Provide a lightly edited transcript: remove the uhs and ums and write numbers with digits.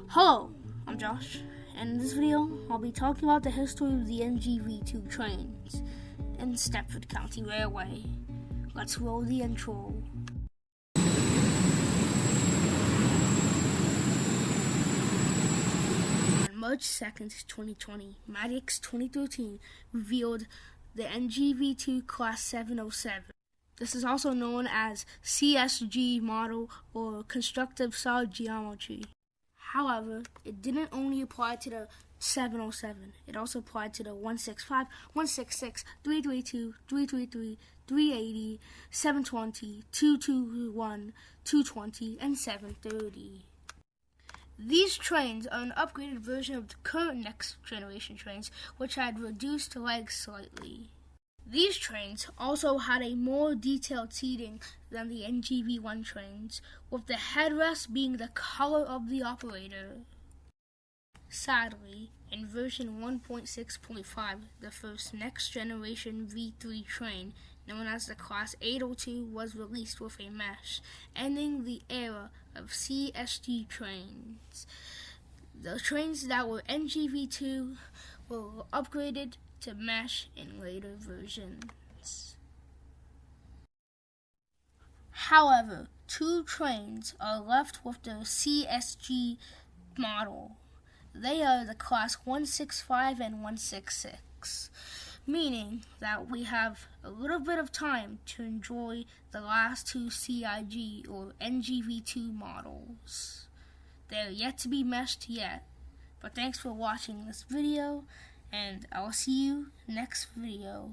Hello, I'm Josh, and in this video, I'll be talking about the history of the NGV2 trains in Stepford County Railway. Let's roll the intro. On March 2nd, 2020, Maddox 2013 revealed the NGV2 Class 707. This is also known as CSG Model or Constructive Solid Geometry. However, it didn't only apply to the 707. It also applied to the 165, 166, 332, 333, 380, 720, 221, 220, and 730. These trains are an upgraded version of the current next generation trains, which had reduced legs slightly. These trains also had a more detailed seating than the NGV1 trains, with the headrest being the color of the operator. Sadly, in version 1.6.5, the first next-generation V3 train, known as the Class 802, was released with a mesh, ending the era of CSG trains. The trains that were NGV2 were upgraded to mesh in later versions. However, two trains are left with the CSG model. They are the Class 165 and 166, meaning that we have a little bit of time to enjoy the last two CIG or NGV2 models. They are yet to be meshed yet, but thanks for watching this video, and I'll see you next video.